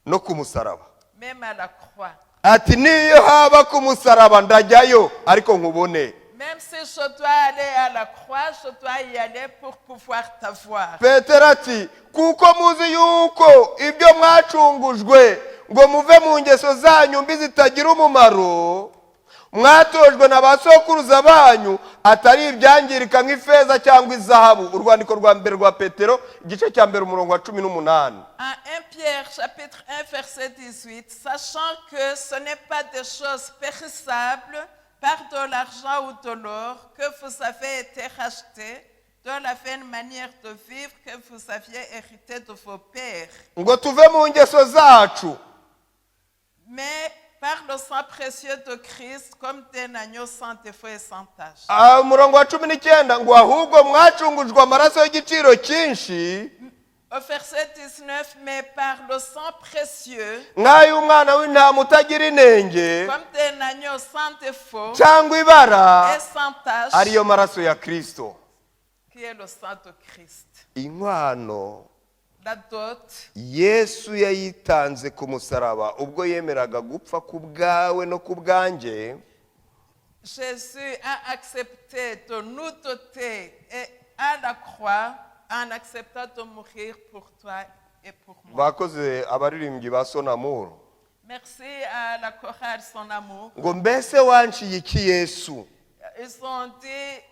no ku musaraba même à la croix. ati niyo haba ku musaraba ndajyayo ariko nkubone. Même si je dois aller à la croix, je dois y aller pour pouvoir t'avoir. Petero ati kuko muzi yuko ibyo mwacungujwe ngo muve mu ngeso zanyu mbi zitagira umumaro mwatojwe na ba sokuruza banyu atari ibyangirika nk'ifeza cyangwa izahabu. Urwandiko rwa mbere rwa Petero igice cya mbere umurongo wa 18. En 1 Pierre chapitre 1 verset 18, sachant que ce n'est pas des choses périssables par de l'argent ou de l'or que vous avez été rachetés de la vaine manière de vivre que vous aviez hérité de vos pères, ngo tuve mu ngeso zacu mais par le sang précieux de Christ comme d'un agneau sans défaut et sans tache. umurongo wa 19 ngo ahubwo mwacungujwe amaraso y'igiciro cyinshi Au verset 19, mais par le sang précieux nk'ay'umwana w'intama utagira inenge comme d'un agneau sans défaut cyangwa ibara et sans tache, ariyo maraso ya Kristo. qui est le sang de Christ. Inkwano La dot, Yesu yayitanze ku musaraba ubwo yemeraga gupfa ku bwawe no ku bwanjye. Jésus a accepté de nous doter et à la croix en acceptant de mourir pour toi et pour moi. Bakoze abaririmbyi ba Sonamuru Merci à la chorale Son Amour. ngo mbese wanciye iki Yesu Ils ont dit,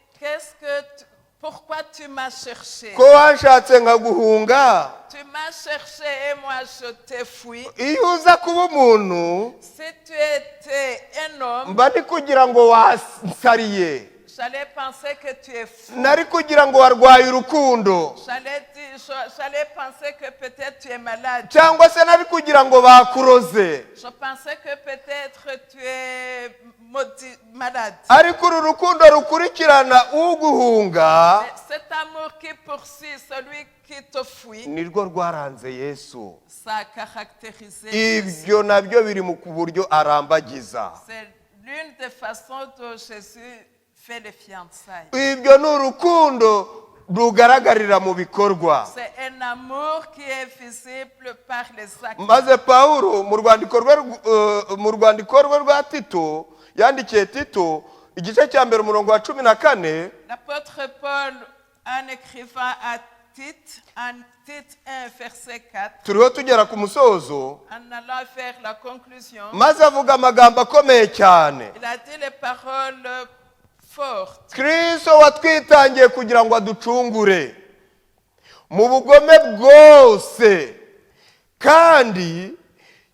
pourquoi tu m'as cherché? ko wanshatse nkaguhunga? Tu m'as cherché et moi je t'ai fui. Iyo uza kuba umuntu Si tu étais un homme, mba ndi kugira ngo wasariye, j'allais penser que tu es fou. nari kugira ngo warwaye urukundo, J'allais penser que peut-être tu es malade. cyangwa se nari kugira ngo bakuroze. Je pensais que peut-être tu es malade. Ariko uru rukundo rukurikirana uguhunga Mais cet amour qui poursuit celui qui te fuit, nirwo rwaranze Yesu. ça a caractérisé Jésus. Ibyo nabyo biri mu buryo arambagiza. C'est l'une des façons dont Jésus fait les fiançailles. Ibyo ni urukundo rugaragarira mu bikorwa. C'est un amour qui est visible par les actes. Maze Pawulo mu rwandiko rwe rwa Tito yandikiye Tito igice cya mbere umurongo wa 14. L'apôtre Paul, en écrivant à Tite, en Tite 1, verset 4, turiho tugera ku musozo, en allant vers la conclusion, maze avuga amagambo akomeye cyane. il a dit les paroles fortes. Kristo watwitangiye kugira ngo aducungure mu bugome bwose kandi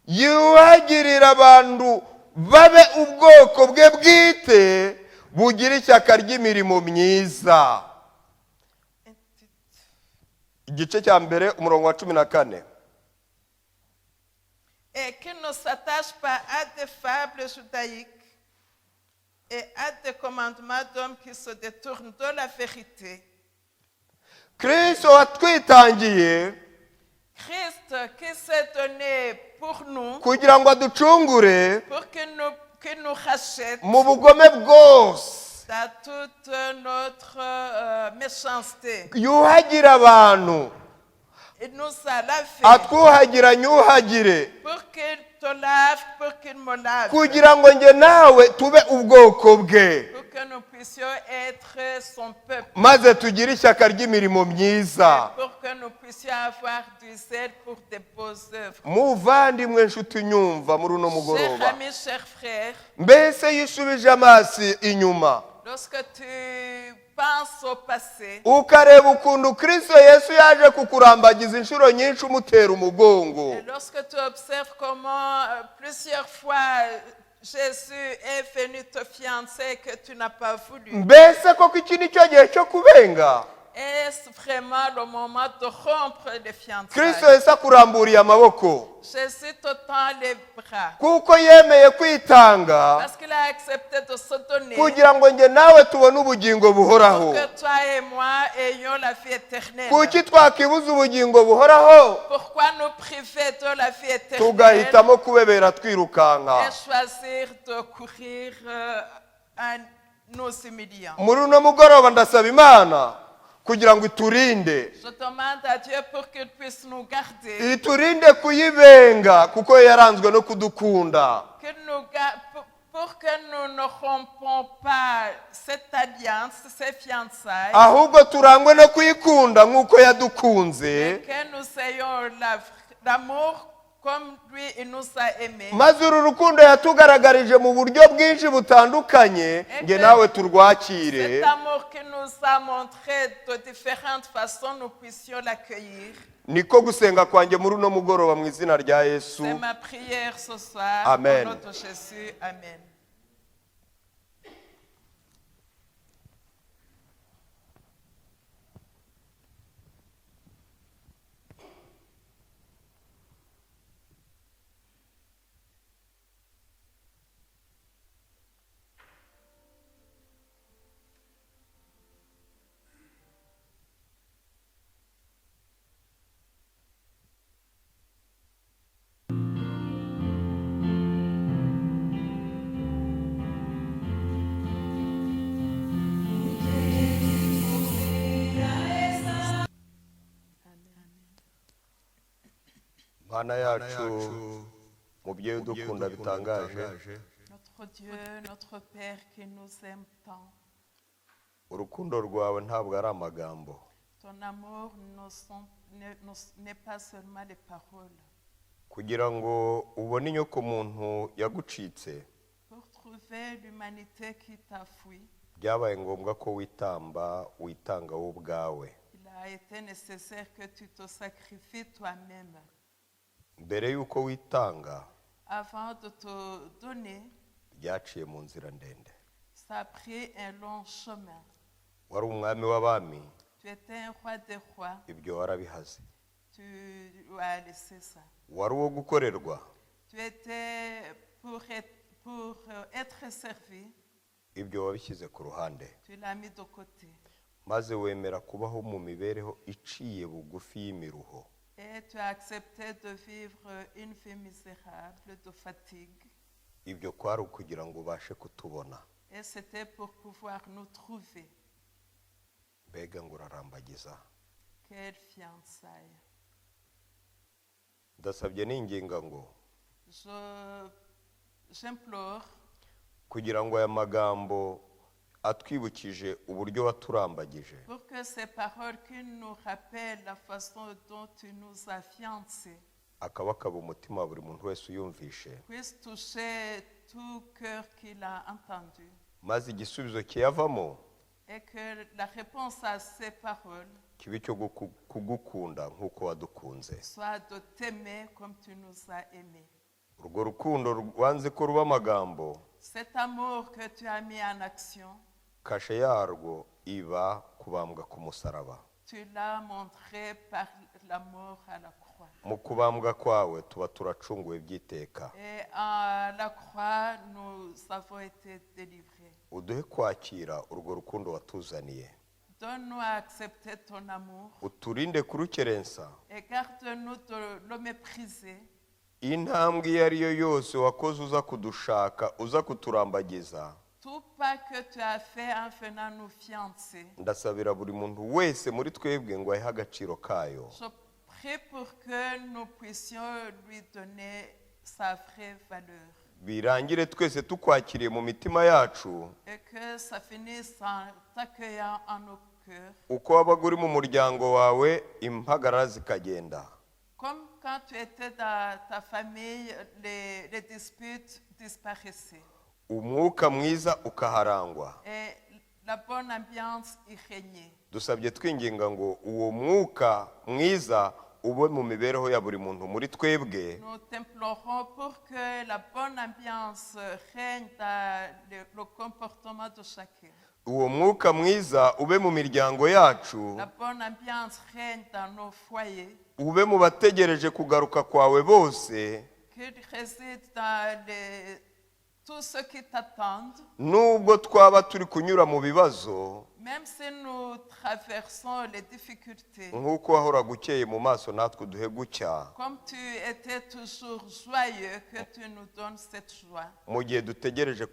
yuhagirira abantu babe ubwoko bwe bwite bugira ishyaka ry'imirimo myiza. Igice cya mbere umurongo wa 14. Et qu'il ne s'attache pas à des fables judaïques et à des commandements d'hommes qui se détournent de la vérité. Kristo watwitangiye Christ qui s'est donné pour nous, kugira ngo aducungure pour qu'il nous rachète mu bugome bwose, dans toute notre méchanceté. yuhagira abantu, Il nous a lavé atwuhagira nyuhagire, pour qu'il te lave, pour qu'il me lave, kugira ngo nge nawe tube ubwoko bwe, pour que nous puissions être son peuple, maze tugire ishyaka ry'imirimo myiza. pour que nous puissions avoir du zèle pour des beaux œuvres. Muvandimwe nshuti nyumva muri uno Chers mugoroba, amis, chers frères, mbese yisubije amaso inyuma lorsque tu penses au passé, ukareba ukuntu Kristo Yesu yaje kukurambagiza inshuro nyinshi umutera umugongo, et lorsque tu observes comment plusieurs fois Jésus est venu te fiancer que tu n'as pas voulu, mbese koko iki ni cyo gihe cyo kubenga? Est-ce vraiment le moment de rompre les kristo fiançailles? yesu akuramburiye amaboko Jésus te tend les bras kuko yemeye kwitanga parce qu'il a accepté de se donner kugira ngo njye nawe tubone ubugingo buhoraho. pour que toi et moi ayons la vie éternelle. kuki twakibuza ubugingo buhoraho Pourquoi nous priver de la vie éternelle tugahitamo kubebera twirukanka? et choisir de courir en nous humiliant? muri uno mugoroba ndasaba imana kugira ngo iturinde, Je demande à Dieu pour qu'il puisse nous garder, iturinde kuyibenga kuko yaranzwe no kudukunda. pour que nous ne rompons pas cette alliance, ces fiançailles, ahubwo turangwe no kuyikunda nk'uko yadukunze, et que nous ayons l'amour comme lui il nous a aimés. maze uru rukundo yatugaragarije mu buryo bwinshi butandukanye nge nawe turwakire. Cet amour qui nous a montré de différentes façons, nous puissions l'accueillir. niko gusenga kwanjye muri uno mugoroba mu izina rya Yesu. C'est ma prière ce soir. Amen. Au nom de Jésus. Amen. Mana yacu mubyeyi udukunda bitangaje, Notre Dieu, notre Père qui nous aime tant, urukundo rwawe ntabwo ari amagambo, ton amour n'est pas seulement les paroles. kugira ngo ubone inyoko muntu yagucitse Pour trouver l'humanité qui t'a fui, byabaye ngombwa ko witanga wowe ubwawe. il a été nécessaire que tu te sacrifies toi-même. mbere y'uko witanga Avant de te donner, byaciye mu nzira ndende. ça a pris un long chemin. wari umwami w'abami, Tu étais un roi des rois, ibyo warabihaze. tu as laissé ça. wari uwo gukorerwa, Tu étais pour être servi, ibyo wabishyize ku ruhande, tu l'as mis de côté. maze wemera kubaho mu mibereho iciye bugufi y'imiruho. Et tu as accepté de vivre une vie misérable de fatigue. ibyo kwari ukugira ngo ubashe kutubona. Et c'était pour pouvoir nous trouver. mbega ngo urarambagiza. Quelle fiançailles. ndasabye n'inginga ngo J'implore kugira ngo aya magambo atwibukije uburyo waturambagije, pour que ces paroles qui nous rappellent la façon dont tu nous as fiancés akabakaba umutima wa buri muntu wese uyumvishe, puissent toucher tout cœur qui l'a entendu. maze igisubizo kiyavamo Et que la réponse à ces paroles kibe cyo kugukunda nk'uko wadukunze. soit de t'aimer comme tu nous as aimés. urwo rukundo wanze ko ruba amagambo, Cet amour que tu as mis en action, kashe yarwo iba kubambwa ku musaraba. tu l'as montré par la mort à la croix. mu kubambwa kwawe tuba turacunguwe by'iteka. Et à la croix, nous avons été délivrés. uduhe kwakira urwo rukundo watuzaniye, Donne-nous à accepter ton amour uturinde kurukerensa. et garde-nous de le mépriser. intambwe iyo ari yo yose wakoze uza kudushaka, uza kuturambagiza, Tout pas que tu as fait en venant nous fiancer, ndasabira buri muntu wese muri twebwe ngo ahe agaciro kayo. je prie pour que nous puissions lui donner sa vraie valeur. birangire twese tukwakiriye mu mitima yacu, Et que ça finisse en t'accueillant en nos cœurs. uko wabaga uri mu muryango wawe impagarara zikagenda, Comme quand tu étais dans ta famille, les disputes disparaissaient. umwuka mwiza ukaharangwa. Et la bonne ambiance y régnait. dusabye twinginga ngo uwo mwuka mwiza ube mu mibereho ya buri muntu muri twebwe, Nous t'implorons pour que la bonne ambiance règne dans le comportement de chacun. uwo mwuka mwiza ube mu miryango yacu, La bonne ambiance règne dans nos foyers, ube mu bategereje kugaruka kwawe bose, qu'il réside dans tous ceux qui t'attendent. nubwo twaba turi kunyura mu bibazo, Même si nous traversons les difficultés, nk'uko wahoraga ukeye mu maso natwe duhe gucya, comme tu étais toujours joyeux, que tu nous donnes cette joie. mu gihe dutegereje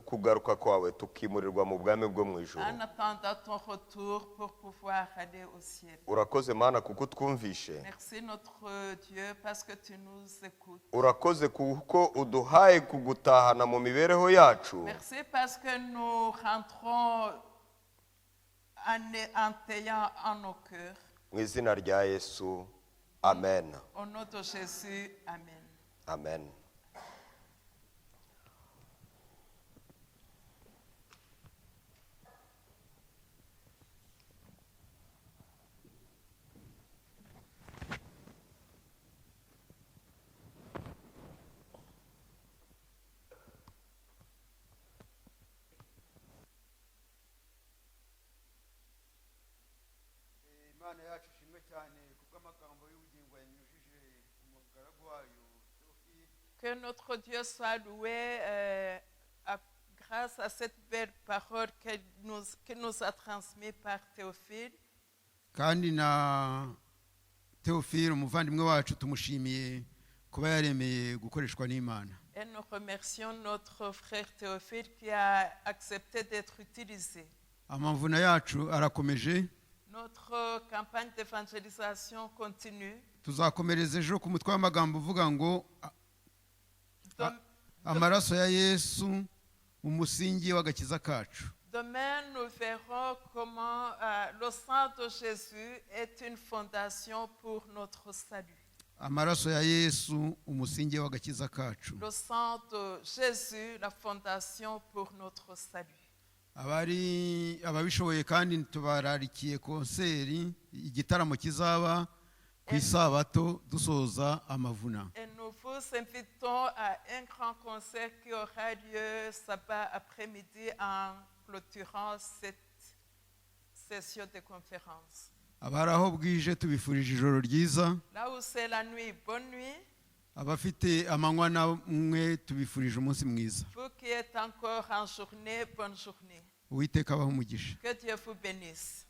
kugaruka kwawe tukimurirwa mu bwami bwo mu ijuru. En attendant ton retour pour pouvoir aller au ciel. Urakoze Mana kuko utwumvishe, Merci notre Dieu parce que tu nous écoutes. urakoze kuko uduhaye kugutahana mu mibereho yacu. Merci parce que nous rentrons en t'ayant en nos cœurs. Mu izina rya Yesu, amen. Au nom de Jésus, Amen. Amen. Imana yacu ishimwe cyane kubw'amagambo y'ubugingo yanyujije umugaragu wayo Théophile. Que notre Dieu soit loué grâce à cette belle parole qu'il nous a transmise par Théophile. kandi na Théophile umuvandimwe wacu tumushimiye kuba yaremeye gukoreshwa n'Imana. Et nous remercions notre frère Théophile qui a accepté d'être utilisé. Amavuna yacu arakomeje, Notre campagne d'évangélisation continue. tuzakomereza ejo ku mutwe w'amagambo uvuga ngo Dem- amaraso ya Yesu umusingi w'agakiza kacu. Demain, nous verrons comment le sang de Jésus est une fondation pour notre salut. Amaraso ya Yesu umusingi w'agakiza kacu. Le sang de Jésus, la fondation pour notre salut. Ababishoboye kandi tubararikiye konseri, igitaramo kizaba ku isabato dusoza amavuna. Et nous vous invitons à un grand concert qui aura lieu sabbat après-midi en clôturant cette session de conférence. Abari aho bwije tubifurije ijoro ryiza, Là où c'est la nuit, bonne nuit. abafite amanywa namwe tubifurije umunsi mwiza. Vous qui êtes encore en journée, bonne journée. Uwiteka abahe umugisha. Que Dieu vous bénisse.